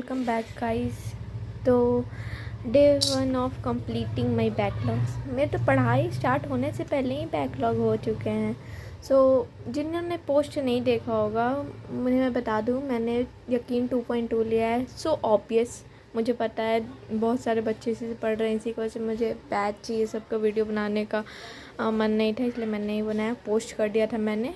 Welcome back guys. तो day 1 of completing my backlogs. मेरे तो पढ़ाई स्टार्ट होने से पहले ही बैकलॉग हो चुके हैं। जिन्होंने पोस्ट नहीं देखा होगा, मुझे मैं बता दूं, मैंने यकीन 2.2 लिया है। ऑब्वियस, मुझे पता है बहुत सारे बच्चे इसी से पढ़ रहे हैं, इसी की वजह से मुझे बैच चाहिए, सबका वीडियो बनाने का मन नहीं था, इसलिए मैंने नहीं बनाया, पोस्ट कर दिया था मैंने।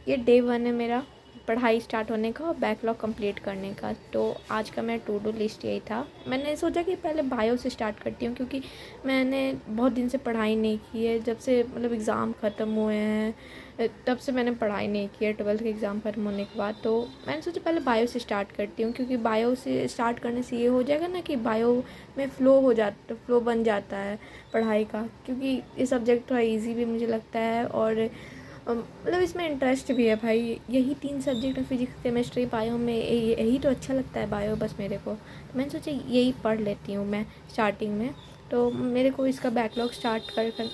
ये डे 1 है मेरा पढ़ाई स्टार्ट होने का और बैकलॉग कंप्लीट करने का। तो आज का मेरा टू डू लिस्ट यही था। मैंने सोचा कि पहले बायो से स्टार्ट करती हूँ, क्योंकि मैंने बहुत दिन से पढ़ाई नहीं की है। जब से मतलब एग्ज़ाम ख़त्म हुए हैं तब से मैंने पढ़ाई नहीं की है, 12th के एग्ज़ाम ख़त्म होने के बाद। तो मैंने सोचा पहले बायो से स्टार्ट करती हूँ, क्योंकि बायो से स्टार्ट करने से ये हो जाएगा ना कि बायो में फ्लो बन जाता है पढ़ाई का, क्योंकि ये सब्जेक्ट थोड़ा ईजी भी मुझे लगता है और मतलब इसमें इंटरेस्ट भी है भाई। यही 3 सब्जेक्ट है, फिजिक्स केमिस्ट्री बायो में, यही तो अच्छा लगता है बायो बस मेरे को। तो मैंने सोचा यही पढ़ लेती हूँ मैं स्टार्टिंग में। तो मेरे को इसका बैकलॉग स्टार्ट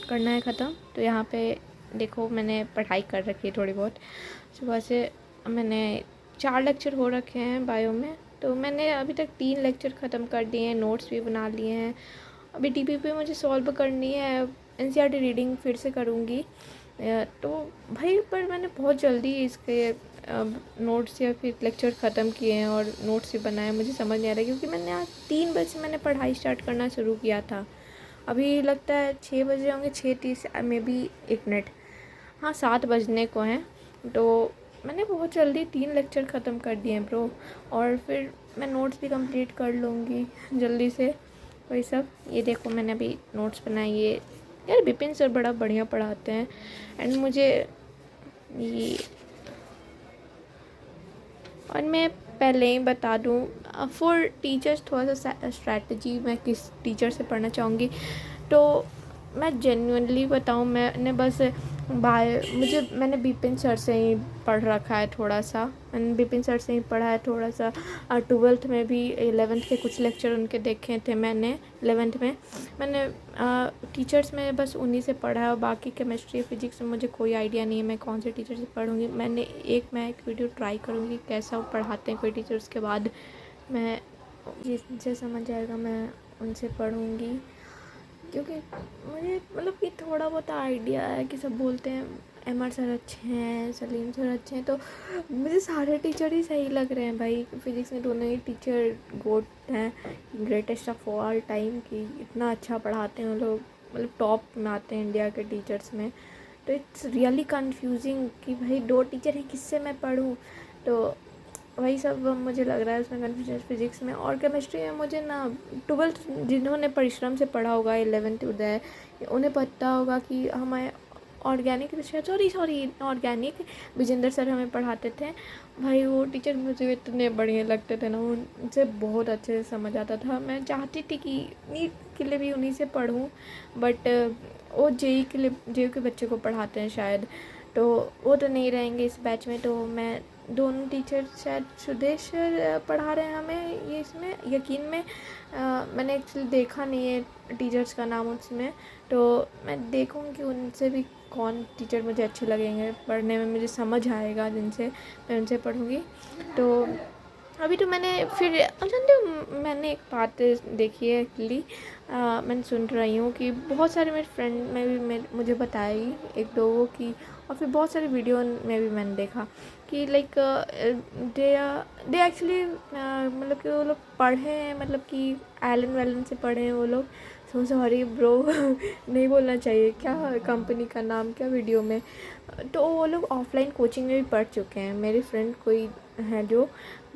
करना है ख़त्म। तो यहाँ पे देखो मैंने पढ़ाई कर रखी है थोड़ी बहुत। सुबह से मैंने 4 लेक्चर हो रखे हैं बायो में। तो मैंने अभी तक 3 लेक्चर ख़त्म कर दिए हैं, नोट्स भी बना लिए हैं। अभी DPP मुझे सॉल्व करनी है, NCERT रीडिंग फिर से करूँगी। तो भाई पर मैंने बहुत जल्दी इसके नोट्स या फिर लेक्चर ख़त्म किए हैं और नोट्स भी बनाए। मुझे समझ नहीं आ रहा, क्योंकि मैंने आज 3 बजे से मैंने पढ़ाई स्टार्ट करना शुरू किया था। अभी लगता है 6 बजे होंगे, 6:30 में भी 1 मिनट, हाँ 7 बजने को हैं। तो मैंने बहुत जल्दी 3 लेक्चर ख़त्म कर दिए हैं ब्रो। और फिर मैं नोट्स भी कंप्लीट कर लूँगी जल्दी से। वही सब, ये देखो मैंने अभी नोट्स बनाए। ये यार विपिन सर बड़ा बढ़िया पढ़ाते हैं। एंड मुझे ये, और मैं पहले ही बता दूँ फॉर टीचर्स, थोड़ा सा स्ट्रैटेजी मैं किस टीचर से पढ़ना चाहूँगी। तो मैं जेन्युइनली बताऊँ, मैंने बस मैंने विपिन सर से ही पढ़ रखा है थोड़ा सा। मैंने विपिन सर से ही पढ़ा है थोड़ा सा। 12th में भी 11th के कुछ लेक्चर उनके देखे थे मैंने। 11th में मैंने टीचर्स में बस उन्हीं से पढ़ा है, और बाकी केमिस्ट्री फिजिक्स में मुझे कोई आइडिया नहीं है मैं कौन से टीचर से पढ़ूँगी। मैं एक वीडियो ट्राई करूँगी कैसा वो पढ़ाते हैं कोई टीचर, उसके बाद मैं जिससे समझ आएगा मैं उनसे पढ़ूँगी। क्योंकि मुझे मतलब कि थोड़ा बहुत आइडिया है कि सब बोलते हैं MR सर अच्छे हैं, सलीम सर अच्छे हैं, तो मुझे सारे टीचर ही सही लग रहे हैं भाई। फिजिक्स में दोनों ही टीचर गोट हैं, ग्रेटेस्ट ऑफ ऑल टाइम, कि इतना अच्छा पढ़ाते हैं वो लोग, मतलब टॉप में आते हैं इंडिया के टीचर्स में। तो इट्स रियली कन्फ्यूजिंग कि भाई 2 टीचर हैं, किससे मैं पढ़ूँ। तो वही सब मुझे लग रहा है उसमें कन्फ्यूजन फिजिक्स में। और केमिस्ट्री में मुझे ना 12th जिन्होंने परिश्रम से पढ़ा होगा, 11th उदय, उन्हें पता होगा कि हमें organic research sorry organic Vijendra sir हमें पढ़ाते थे भाई। वो टीचर मुझे इतने बढ़िया लगते थे ना, उनसे बहुत अच्छे से समझ आता था। मैं चाहती थी कि नीट के लिए भी उन्हीं से पढ़ूँ, बट वो जेयू के बच्चे को पढ़ाते हैं शायद, तो वो तो नहीं रहेंगे इस बैच में। तो मैं दोनों टीचर, शायद सुदेश सर पढ़ा रहे हैं हमें ये इसमें, यकीन में मैंने एक्चुअली देखा नहीं है टीचर्स का नाम उसमें। तो मैं देखूँगी उनसे भी कौन टीचर मुझे अच्छे लगेंगे, पढ़ने में मुझे समझ आएगा जिनसे, मैं उनसे पढ़ूँगी। तो अभी तो मैंने फिर जानते हो, मैंने एक बात देखी है एक्चुअली, मैंने सुन रही हूँ कि बहुत सारे मेरे फ्रेंड में भी मुझे बताई एक दो वो की, और फिर बहुत सारे वीडियो में भी मैंने देखा कि लाइक दे एक्चुअली मतलब कि वो लोग पढ़े हैं, मतलब कि एलन वैलन से पढ़े हैं वो लोग। सो सॉरी ब्रो नहीं बोलना चाहिए क्या कंपनी का नाम क्या वीडियो में। तो वो लोग ऑफलाइन कोचिंग में भी पढ़ चुके हैं। मेरी फ्रेंड कोई है जो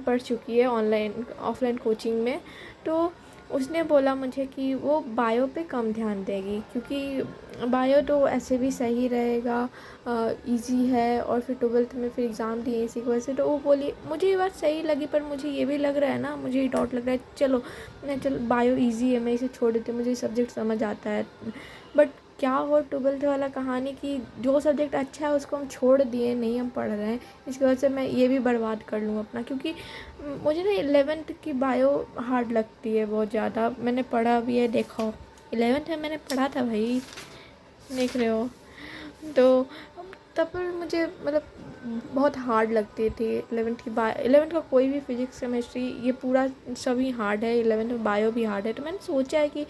पढ़ चुकी है ऑफलाइन कोचिंग में। तो उसने बोला मुझे कि वो बायो पे कम ध्यान देगी, क्योंकि बायो तो ऐसे भी सही रहेगा, इजी है, और फिर 12th में फिर एग्ज़ाम दिए इसी की वजह से। तो वो बोली, मुझे ये बात सही लगी, पर मुझे ये भी लग रहा है ना, मुझे ये डाउट लग रहा है, चलो बायो इजी है, मैं इसे छोड़ देती हूँ, मुझे सब्जेक्ट समझ आता है। बट क्या हो 12th वाला कहानी कि जो सब्जेक्ट अच्छा है उसको हम छोड़ दिए, नहीं हम पढ़ रहे हैं, इसकी वजह से मैं ये भी बर्बाद कर लूँ अपना। क्योंकि मुझे ना 11th की बायो हार्ड लगती है बहुत ज़्यादा। मैंने पढ़ा भी है, देखो 11th में मैंने पढ़ा था भाई, देख रहे हो। तो तब पर मुझे मतलब बहुत हार्ड लगते थे। 11th का कोई भी फिज़िक्स केमिस्ट्री ये पूरा सभी हार्ड है, 11th में बायो भी हार्ड है। तो मैंने सोचा है कि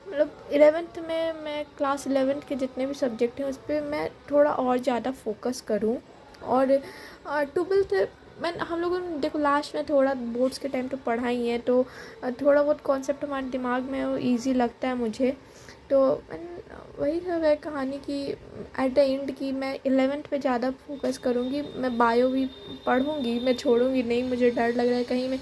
मतलब 11th में मैं क्लास 11th के जितने भी सब्जेक्ट हैं उस पर मैं थोड़ा और ज़्यादा फोकस करूँ। और 12th मैं हम लोगों ने देखो लास्ट में थोड़ा बोर्ड्स के टाइम तो पढ़ा ही है, तो थोड़ा बहुत कॉन्सेप्ट हमारे दिमाग में वो ईज़ी लगता है मुझे। तो वही सब है कहानी कि एट द एंड कि मैं 11th पे ज़्यादा फोकस करूँगी। मैं बायो भी पढ़ूँगी, मैं छोड़ूँगी नहीं। मुझे डर लग रहा है कहीं मैं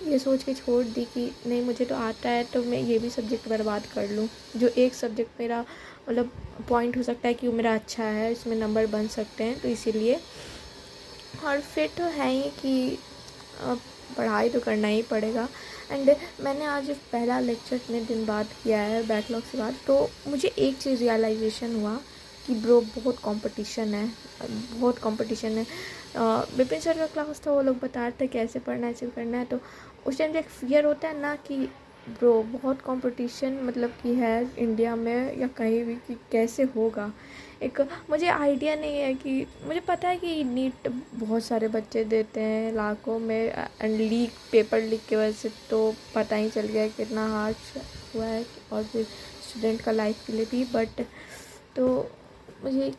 ये सोच के छोड़ दी कि नहीं मुझे तो आता है तो मैं ये भी सब्जेक्ट बर्बाद कर लूँ, जो एक सब्जेक्ट मेरा मतलब पॉइंट हो सकता है कि वो मेरा अच्छा है, इसमें नंबर बन सकते हैं, तो इसीलिए। और फिर तो है ही कि पढ़ाई तो करना ही पड़ेगा। एंड मैंने आज पहला लेक्चर इतने दिन बाद किया है बैकलॉग से बाद, तो मुझे एक चीज़ रियलाइजेशन हुआ कि ब्रो बहुत कंपटीशन है, बहुत कंपटीशन है। विपिन सर का क्लास था, वो लोग बता रहे थे कैसे पढ़ना है, कैसे करना है। तो उस टाइम एक फियर होता है ना कि ब्रो बहुत कंपटीशन मतलब कि है इंडिया में या कहीं भी कि कैसे होगा। एक मुझे आइडिया नहीं है कि मुझे पता है कि नीट बहुत सारे बच्चे देते हैं लाखों में, एंड पेपर लीक की वजह से तो पता ही चल गया है कितना हार्ड हुआ है, और फिर स्टूडेंट का लाइफ के लिए भी। बट तो मुझे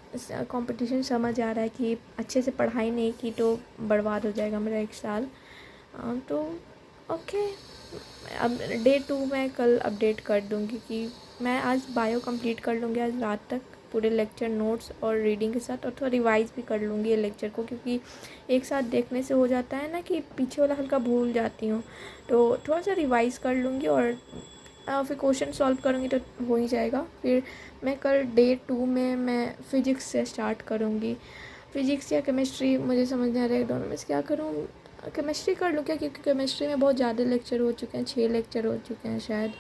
कंपटीशन समझ आ रहा है कि अच्छे से पढ़ाई नहीं की तो बर्बाद हो जाएगा मेरा एक साल। तो ओके, अब डे 2 मैं कल अपडेट कर दूँगी कि मैं आज बायो कंप्लीट कर लूँगी आज रात तक पूरे लेक्चर नोट्स और रीडिंग के साथ, और थोड़ा रिवाइज़ भी कर लूँगी ये लेक्चर को, क्योंकि एक साथ देखने से हो जाता है ना कि पीछे वाला हल्का भूल जाती हूँ। तो थोड़ा सा रिवाइज़ कर लूँगी और फिर क्वेश्चन सॉल्व करूँगी तो हो ही जाएगा। फिर मैं कल डे 2 में मैं फ़िज़िक्स से स्टार्ट करूँगी। फ़िज़िक्स या केमिस्ट्री मुझे समझ नहीं आ रहा है दोनों में से क्या करूँ। केमिस्ट्री कर लूँ क्या, क्योंकि केमिस्ट्री में बहुत ज़्यादा लेक्चर हो चुके हैं, 6 लेक्चर हो चुके हैं शायद।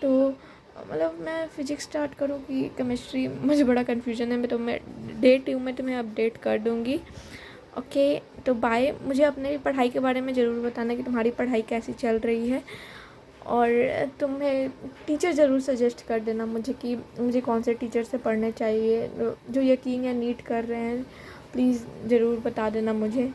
तो मतलब मैं फ़िज़िक्स स्टार्ट करूँ कि केमिस्ट्री, मुझे बड़ा कन्फ्यूजन है। मैं डे 2 में तुम्हें अपडेट कर दूँगी। ओके, तो बाय। मुझे अपने पढ़ाई के बारे में ज़रूर बताना कि तुम्हारी पढ़ाई कैसी चल रही है, और तुम्हें टीचर ज़रूर सजेस्ट कर देना मुझे कि मुझे कौन से टीचर से पढ़ने चाहिए। जो यकीन या नीट कर रहे हैं प्लीज़ ज़रूर बता देना मुझे।